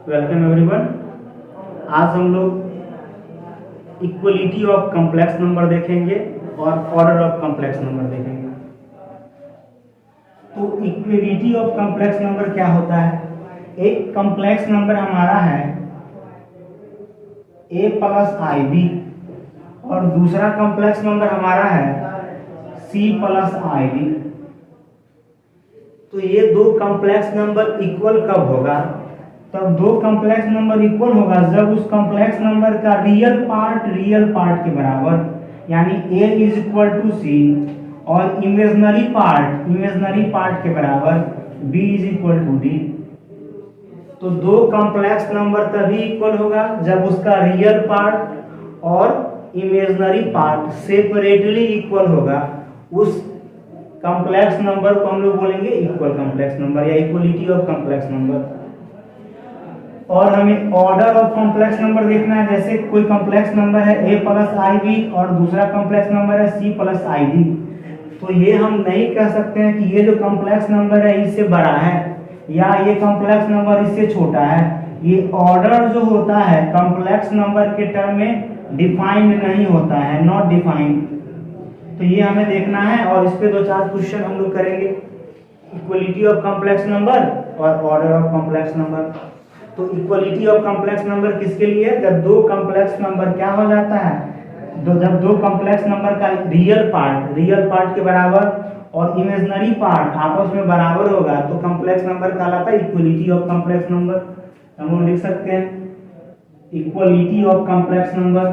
Welcome everyone. आज हम लोग इक्वलिटी ऑफ कॉम्प्लेक्स नंबर देखेंगे और ऑर्डर ऑफ कॉम्प्लेक्स नंबर देखेंगे। तो इक्वलिटी ऑफ कॉम्प्लेक्स नंबर क्या होता है? एक कॉम्प्लेक्स नंबर हमारा है a प्लस आई बी और दूसरा कॉम्प्लेक्स नंबर हमारा है c प्लस आई बी। तो ये दो कॉम्प्लेक्स नंबर इक्वल कब होगा? तब दो कॉम्प्लेक्स नंबर इक्वल होगा जब उस कॉम्प्लेक्स नंबर का रियल पार्ट के बराबर, यानी a is equal to c और इमेजनरी पार्ट के बराबर b is equal to d. तो दो कॉम्प्लेक्स नंबर तभी इक्वल होगा जब उसका रियल पार्ट और इमेजनरी पार्ट सेपरेटली इक्वल होगा। उस कॉम्प्लेक्स नंबर को हम लोग बोलेंगे इक्वल कॉम्प्लेक्स नंबर या इक्वलिटी ऑफ कॉम्प्लेक्स नंबर। और हमें ऑर्डर ऑफ कॉम्प्लेक्स नंबर देखना है। जैसे कोई कॉम्प्लेक्स नंबर है a प्लस आई बी और दूसरा कॉम्प्लेक्स नंबर है c प्लस आई डी, तो ये हम नहीं कह सकते हैं कि ये जो कॉम्प्लेक्स नंबर है इससे बड़ा है या ये कॉम्प्लेक्स नंबर इससे छोटा है। ये ऑर्डर जो होता है कॉम्प्लेक्स नंबर के टर्म में डिफाइंड नहीं होता है, नॉट डिफाइंड। तो ये हमें देखना है और इस पे दो चार क्वेश्चन हम लोग करेंगे, इक्वलिटी ऑफ कॉम्प्लेक्स नंबर और ऑर्डर ऑफ कॉम्प्लेक्स नंबर। तो इक्वलिटी ऑफ कॉम्प्लेक्स नंबर किसके लिए? जब दो कॉम्प्लेक्स नंबर क्या हो जाता है, जब दो कॉम्प्लेक्स नंबर का रियल पार्ट के बराबर और इमेजनरी पार्ट आपस में बराबर होगा तो कॉम्प्लेक्स नंबर कहलाता है इक्वलिटी ऑफ कॉम्प्लेक्स नंबर। हम लोग लिख सकते हैं equality of complex number.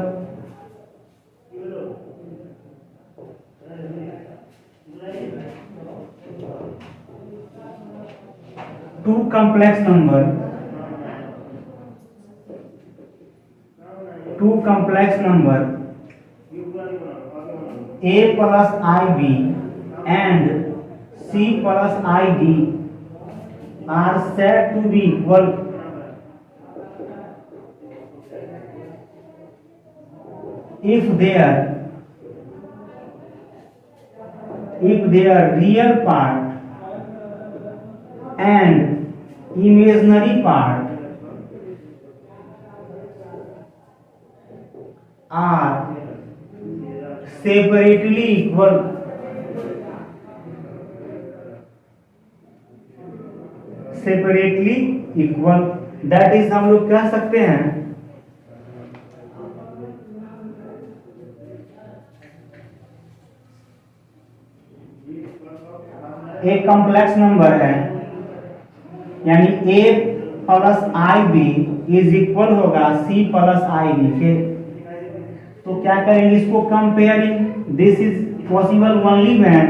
Two complex number a plus ib and c plus id are said to be equal if their real part and imaginary part are separately equal। That is हम लोग कह सकते हैं एक complex number है यानी a plus I b is equal होगा c plus आई b के। तो क्या करेंगे इसको comparing. This is possible only when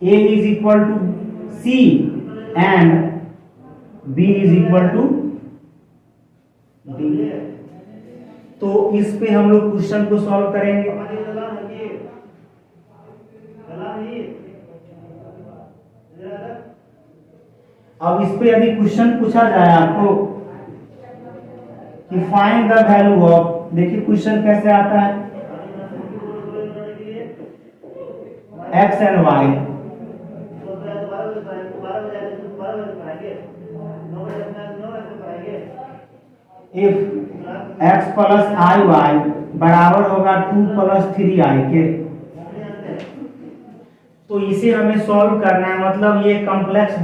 a is equal to c and b is equal to d। तो इस पे हम लोग क्वेश्चन को सॉल्व करेंगे। अब इस पे यदि क्वेश्चन पूछा जाए आपको कि फाइंड द वैल्यू ऑफ, देखिए क्वेश्चन कैसे आता है, x and y। If x plus i y बराबर होगा 2 प्लस 3i के, तो इसे हमें सॉल्व करना है। मतलब ये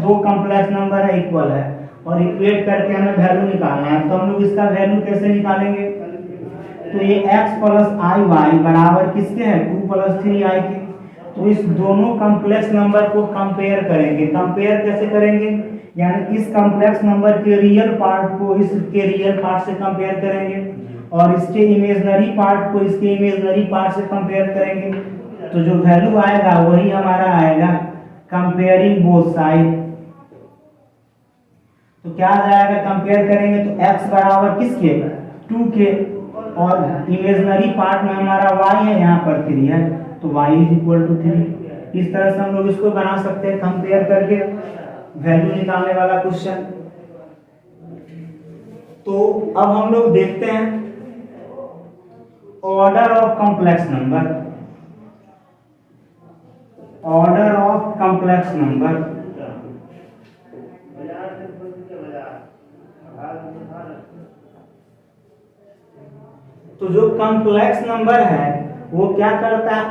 दो कॉम्प्लेक्स नंबर है, इक्वल है और इक्वेट करके हमें वैल्यू निकालना है। तो हम लोग इसका वैल्यू कैसे निकालेंगे? तो ये x प्लस आई वाई बराबर किसके है? 2 प्लस 3i के। तो इस दोनों कॉम्प्लेक्स नंबर को कंपेयर करेंगे। कंपेयर कैसे करेंगे? यानी इस कॉम्प्लेक्स नंबर के रियल पार्ट को इसके रियल पार्ट से कंपेयर करेंगे और इसके इमेजनरी पार्ट को इसके इमेजनरी पार्ट से कंपेयर करेंगे। तो जो वैल्यू आएगा वही हमारा आएगा कंपेयरिंग बोथ साइड। तो क्या आ जाएगा कंपेयर करेंगे तो x बराबर किसके? 2 के और इमेजनरी पार्ट में हमारा y है, यहाँ पर 3 है तो y इज इक्वल टू 3। इस तरह से हम लोग इसको बना सकते हैं कंपेयर करके वैल्यू निकालने वाला क्वेश्चन। तो अब हम लोग देखते हैं order of complex number. Order of complex number तो जो कॉम्प्लेक्स नंबर है वो क्या करता है,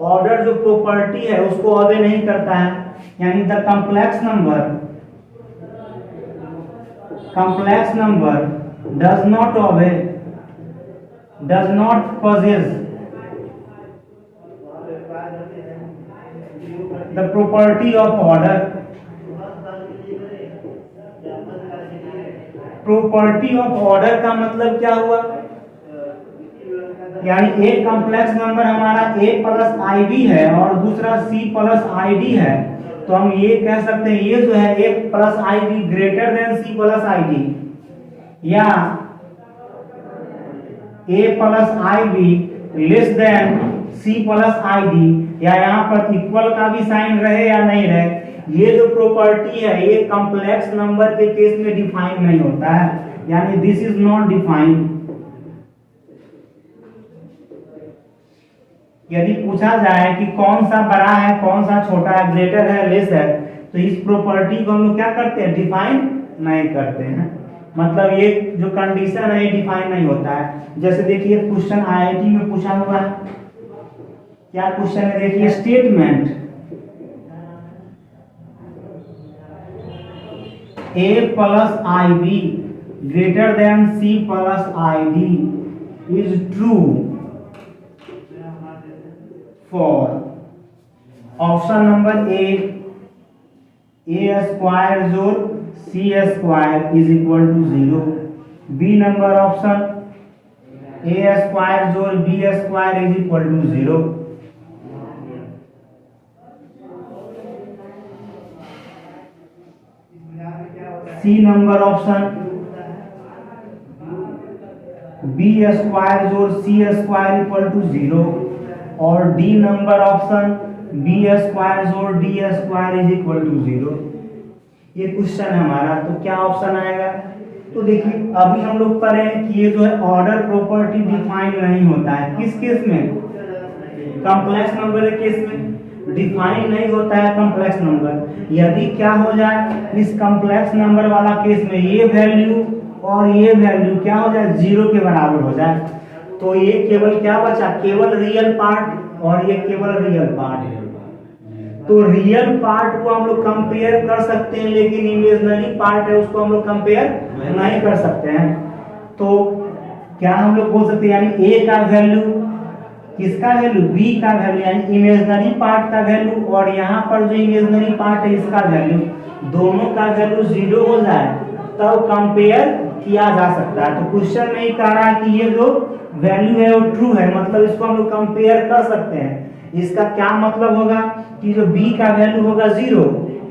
ऑर्डर जो प्रॉपर्टी है उसको ऑबे नहीं करता है, यानी the complex number does not possess the property of order. Property of order का मतलब क्या हुआ, यानी एक कॉम्प्लेक्स नंबर हमारा a प्लस आई बी है और दूसरा c प्लस आई डी है, तो हम ये कह सकते हैं ये जो है a plus I B greater than c plus I D, या a plus I be less than c plus I D, या यहाँ पर इक्वल का भी साइन रहे या नहीं रहे, ये जो प्रॉपर्टी है ये कॉम्प्लेक्स नंबर के केस में डिफाइन नहीं होता है, यानी दिस इज नॉट डिफाइंड। यदि पूछा जाए कि कौन सा बड़ा है कौन सा छोटा है, ग्रेटर है लेस है, तो इस प्रॉपर्टी को हम लोग क्या करते हैं, डिफाइन नहीं करते हैं, मतलब ये जो कंडीशन है ये डिफाइन नहीं होता है। जैसे देखिए क्वेश्चन आईआईटी में पूछा हुआ है, क्या क्वेश्चन है देखिए, statement a plus I B greater than c plus I D is true for option number A square जोड़ C square is equal to 0, B number option A square जोड़ B square is equal to 0, C number option B square जोड़ C square equal to 0, और D number option B square जोड़ D square is equal to 0। ये question है हमारा, तो क्या option आएगा, तो देखिए अभी हम लोग पढ़े कि ये जो है ऑर्डर प्रॉपर्टी डिफाइन नहीं होता है, किस केस में, कॉम्प्लेक्स नंबर के केस में डिफाइन नहीं होता है कॉम्प्लेक्स नंबर। यदि क्या हो जाए इस कॉम्प्लेक्स नंबर वाला केस में ये वैल्यू और ये वैल्यू क्या हो जाए, 0 के बराबर हो जाए, तो ये केवल क्या बचा, केवल रियल पार्ट और ये केवल रियल पार्ट है। तो रियल पार्ट को हम लोग कंपेयर कर सकते हैं, लेकिन इमेजिनरी पार्ट है उसको हम लोग कंपेयर नहीं कर सकते हैं। तो क्या हम लोग बोल सकते हैं, यानी ए का वैल्यू, किसका वैल्यू, बी का वैल्यू, यानी इमेजिनरी पार्ट का वैल्यू और यहाँ पर जो इमेजिनरी पार्ट है इसका वैल्यू, दोनों का वैल्यू 0 हो जाए तब कंपेयर किया जा सकता है। तो क्वेश्चन में ही कह रहा है कि ये जो वैल्यू है वो ट्रू है, मतलब इसको हम लोग कंपेयर कर सकते हैं। इसका क्या मतलब होगा कि जो b का वैल्यू होगा 0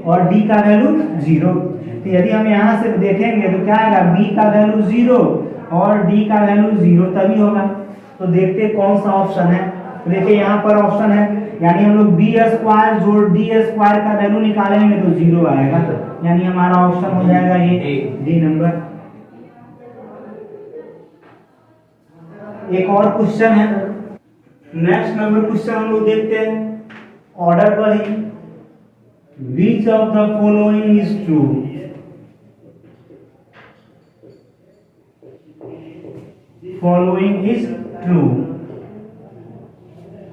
और d का वैल्यू 0, तो यदि हम यहाँ से देखेंगे तो क्या आएगा, b का वैल्यू 0 और d का वैल्यू 0 तभी होगा। तो देखते कौन सा ऑप्शन है, तो देखिए यहाँ पर ऑप्शन है, यानी हम लोग बी स्क्वायर जोड़ डी स्क्वायर का वैल्यू निकालेंगे तो 0 आएगा, यानी हमारा ऑप्शन हो जाएगा ये डी नंबर। एक और क्वेश्चन है, नेक्स्ट नंबर क्वेश्चन हम लोग देखते हैं ऑर्डर पर ही, which of the following is true, following is true,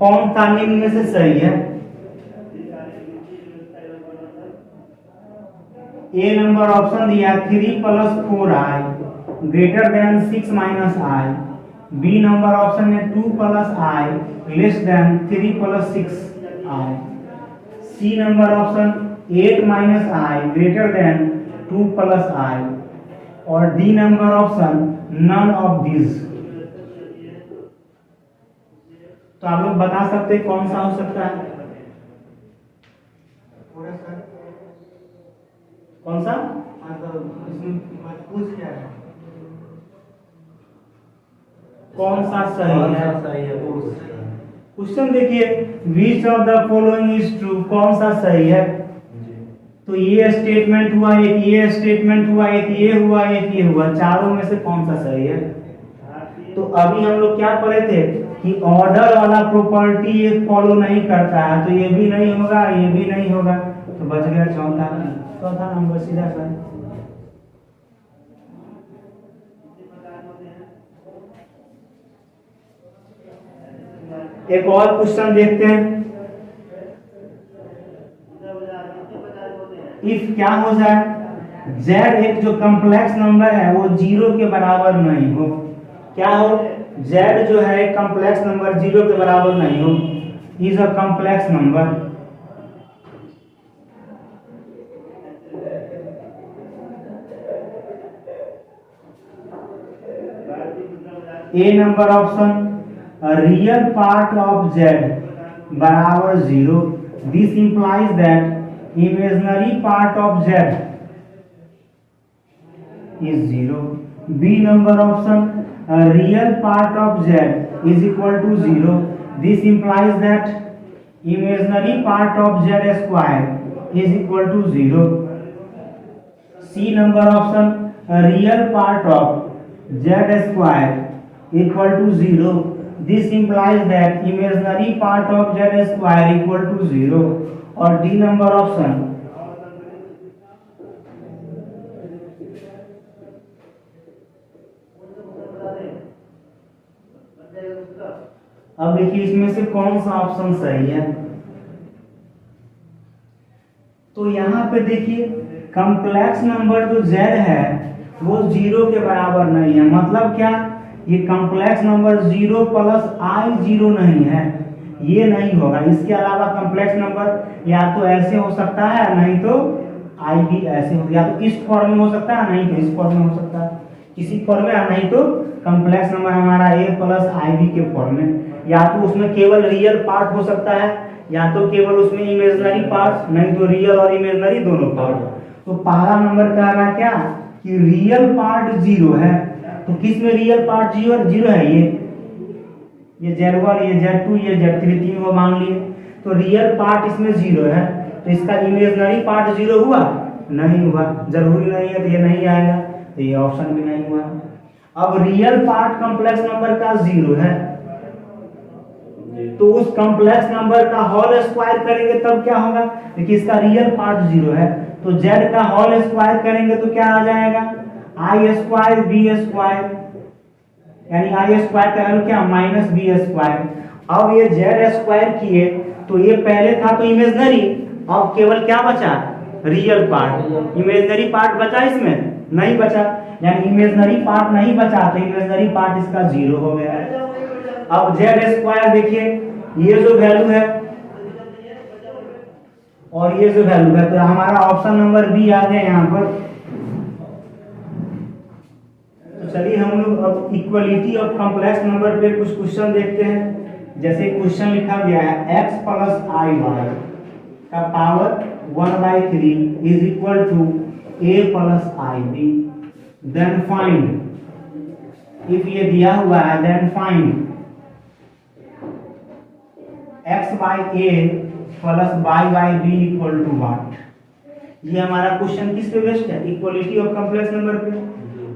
कौन सा निम्न में से सही है। ए नंबर ऑप्शन दिया 3 plus 4i greater than 6 minus I, B number option है 2 plus I less than 3 plus 6 I, C number option 8 minus I greater than 2 plus I, और D number option none of this. तो आप लोग बता सकते हैं कौन सा हो सकता है, कौन सा, कौन सा सही है, क्वेश्चन देखिए विच of the following is true, कौन सा सही है। तो ये स्टेटमेंट हुआ, एक ये स्टेटमेंट हुआ, एक ये हुआ, एक ये हुआ, चारों में से कौन सा सही है। तो अभी हम लोग क्या पढ़े थे कि ऑर्डर वाला प्रॉपर्टी ये फॉलो नहीं करता है, तो ये भी नहीं होगा, ये भी नहीं होगा, तो बच गया चौथा नंबर सीधा सा। एक और क्वेश्चन देखते हैं। इफ क्या हो जाए, जेड एक जो कॉम्प्लेक्स नंबर है वो जीरो के बराबर नहीं हो, क्या हो, जेड जो है कॉम्प्लेक्स नंबर जीरो के बराबर नहीं हो, is a complex number A number option real part of Z बराबर zero, this implies that imaginary part of Z is 0. B number option real part of z is equal to 0. This implies that imaginary part of z square is equal to 0. C number option real part of z square equal to 0. This implies that imaginary part of z square equal to 0. और D number option अब देखिए इसमें से कौन सा option सही है। तो यहाँ पे देखिए कॉम्प्लेक्स नंबर जो z है वो जीरो के बराबर नहीं है, मतलब क्या, ये कॉम्प्लेक्स नंबर जीरो प्लस आई जीरो नहीं है, ये नहीं होगा। इसके अलावा कॉम्प्लेक्स नंबर या तो ऐसे हो सकता है, नहीं तो आई भी ऐसे हो, या तो इस फॉर्म में हो सकता है, नहीं तो इस फॉर्म में हो सकता है, किसी फॉर्म में, नहीं तो कॉम्प्लेक्स नंबर हमारा a प्लस आई बी के फॉर्म में, या तो उसमें केवल रियल पार्ट हो सकता है, या तो केवल उसमें इमेजिनरी पार्ट, नहीं तो रियल और इमेजिनरी दोनों पार्ट। तो पहला नंबर कह रहा है क्या कि रियल पार्ट जीरो है, तो किस में रियल पार्ट जीरो जीरो है, ये Z1, ये Z2, ये Z3 तीन को मान लिए, तो रियल पार्ट इसमें जीरो है, तो इसका इमेजिनरी पार्ट जीरो हुआ नहीं हुआ, जरूरी नहीं है तो ये नहीं आएगा, तो ये ऑप्शन भी नहीं हुआ। अब रियल पार्ट कॉम्प्लेक्स नंबर का जीरो है, तो उस कॉम्प्लेक्स नंबर का होल स्क्वायर करेंगे तब क्या होगा, देखिए इसका रियल पार्ट जीरो है, तो z का होल स्क्वायर करेंगे तो क्या आ जाएगा, आई स्क्वायर बी स्क्वायर, यानी आई स्क्वायर का वैल्यू क्या माइनस बी स्क्वायर। अब ये z स्क्वायर किए तो ये पहले था तो इमेजिनरी, अब केवल क्या बचा, रियल पार्ट, इमेजिनरी पार्ट बचा इसमें नहीं बचा, यानी इमेजिनरी पार्ट नहीं बचा तो इमेजिनरी पार्ट इसका जीरो हो गया। अब जेड स्क्वायर देखिए ये जो वैल्यू है और ये जो वैल्यू है, तो हमारा ऑप्शन नंबर बी आ गया यहाँ पर। तो चलिए हम लोग अब इक्वलिटी ऑफ कॉम्प्लेक्स नंबर पे कुछ क्वेश्चन देखते हैं। जैसे क्वेश्चन लिखा गया है x प्लस आई वाई का power 1/3 is equal to a plus I b, then find, if ये दिया हुआ है then find x by a plus y by b equal to what. ये हमारा क्वेश्चन किस पे बेस्ड है, इक्वलिटी ऑफ कॉम्प्लेक्स नंबर पे।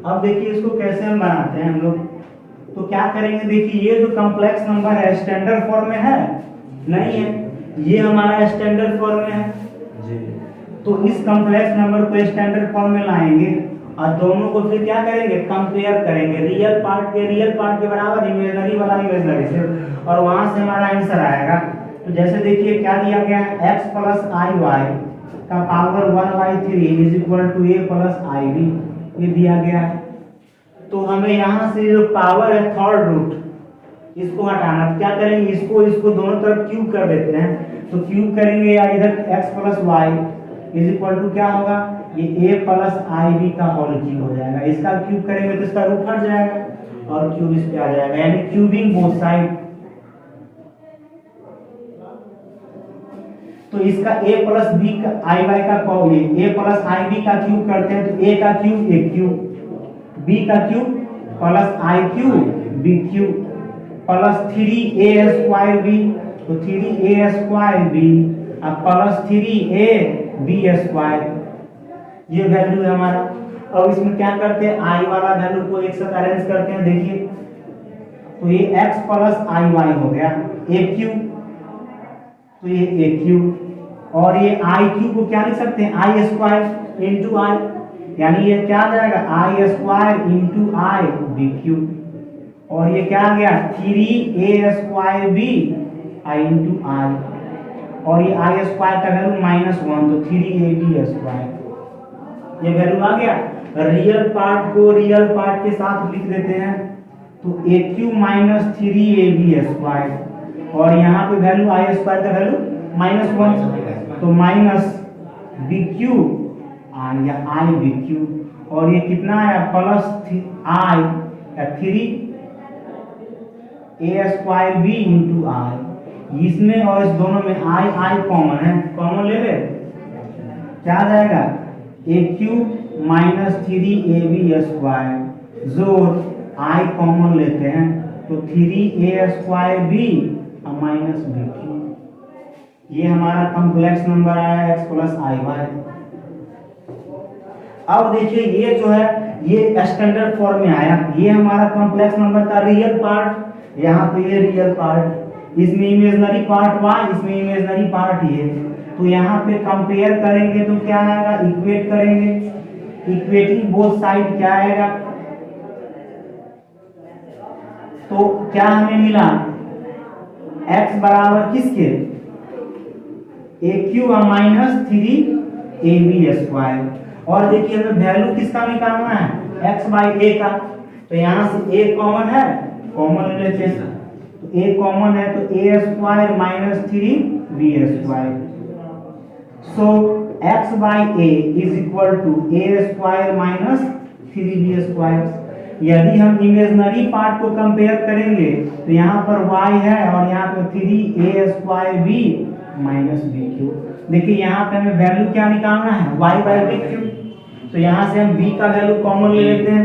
अब देखिए इसको कैसे हम बनाते हैं हम लोग, तो क्या करेंगे, देखिए ये जो कॉम्प्लेक्स नंबर है स्टैंडर्ड फॉर्म में है नहीं है, ये हमारा स्टैंडर्ड फॉर्म में है जी। तो इस कॉम्प्लेक्स नंबर को स्टैंडर्ड फॉर्म में लाएंगे और दोनों को फिर क्या करेंगे, कंपेयर करेंगे, रियल पार्ट के बराबर, इमेजिनरी वाला इमेजिनरी से, और वहां से हमारा आंसर आएगा। तो जैसे देखिए क्या दिया गया है, x प्लस आई वाई का power 1/3 is equal to a plus I b, ये दिया गया है। तो हमें यहाँ से जो पावर है थर्ड रूट इसको हटाना, क्या करेंगे, इसको दोनों तरफ क्यूब कर देते हैं, तो क्यूब करेंगे या इधर x plus y is equal to क्या होगा, ये a प्लस आई बी का होल क्यूब हो जाएगा। इसका क्यूब करेंगे तो इसका रूट हट जाएगा और क्यूब इस पे आ जाएगा, यानी क्यूबिंग बोथ साइड। तो इसका a प्लस बी का आई वाई का a प्लस आई बी का क्यूब करते हैं तो a का क्यूब a क्यूब, b का cube plus I cube b cube plus 3a square b, तो 3a स्क्वायर b अब प्लस 3a b स्क्वायर, ये वैल्यू है हमारा। अब इसमें क्या करते हैं, i वाला वैल्यू को एक साथ अरेंज करते हैं, देखिए तो ये x प्लस आई वाई हो गया a क्यूब, तो ये a क्यूब, और ये आई क्यूब को क्या लिख सकते हैं, आई स्क्वायर इंटू आई, यानी ये क्या आ जाएगा, I square into I B cube, और ये क्या आ गया 3a square B I into I, और ये आई स्क्वायर का वैल्यू -1, तो 3ab स्क्वायर। ये वैल्यू आ गया। रियल पार्ट को रियल पार्ट के साथ लिख देते हैं, तो AQ माइनस 3ab स्क्वायर, और यहाँ पे वैल्यू आई स्क्वायर का वैल्यू -1, तो माइनस BQ आई या आई BQ, और ये कितना आया प्लस आई या 3a स्क्वायर b इंटू आई। इसमें और इस दोनों में आई कॉमन है, कॉमन ले ले, क्या आ जाएगा AQ माइनस 3ab स्क्वायर, जोर आई कॉमन लेते हैं तो 3a square b minus BQ। ये हमारा कॉम्प्लेक्स नंबर आया x प्लस IY। अब देखिए ये जो है ये स्टैंडर्ड फॉर्म में आया, ये हमारा कॉम्प्लेक्स नंबर का रियल पार्ट, यहाँ पे ये रियल पार्ट, इसमें इमेजिनरी पार्ट y, इसमें इमेजिनरी पार्ट ये। तो यहाँ पे कंपेयर करेंगे तो क्या आएगा, इक्वेट करेंगे, इक्वेटिंग बोथ साइड क्या आएगा, तो क्या हमें मिला x बराबर किसके AQ माइनस 3ab स्क्वायर। और देखिए हमें वैल्यू किसका निकालना है, x बाई a का, तो यहाँ से a कॉमन है, कॉमन ले लेते हैं, तो a कॉमन है तो a square minus 3b square. So x by a is equal to a square minus 3b square. यदि हम इमेजिनरी पार्ट को कंपेयर करेंगे तो यहाँ पर y है और यहाँ पर 3a square b minus BQ। देखिए यहाँ पे हमें वैल्यू क्या निकालना है, y बाई BQ, तो यहाँ से हम b का वैल्यू कॉमन ले लेते हैं,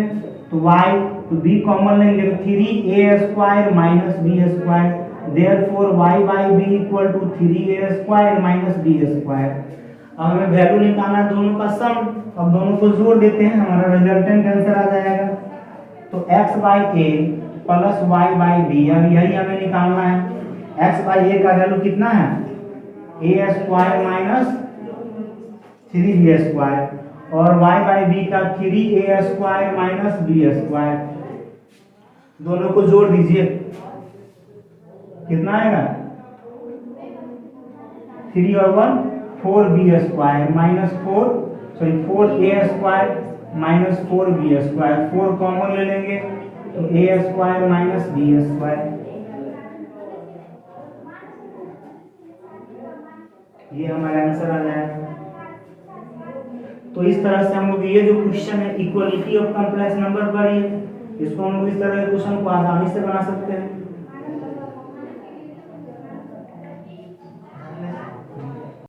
तो y तो b कॉमन लेंगे तो 3a square minus b square, therefore y by b equal to 3a square minus b square. अब हमें वैल्यू निकालना है दोनों का सम, अब दोनों को जोड़ देते हैं, हमारा रिजल्टेंट आंसर आ जाएगा। तो x by a plus y by b, अब यही हमें निकालना है। x बाई a का वैल्यू कितना है, a square minus 3b square, और y बाई b का 3a square minus b square. दोनों को जोड़ दीजिए, कितना आएगा 3 और 1 4b square minus 4a square minus 4b square, 4 common ले लेंगे तो a square minus b square. ये हमारा आंसर आ जाएगा। तो इस तरह से हम लोग ये जो क्वेश्चन है इक्वलिटी ऑफ कॉम्प्लेक्स नंबर पर, इसको हम लोग इस तरह के क्वेश्चन को आसानी से बना सकते हैं।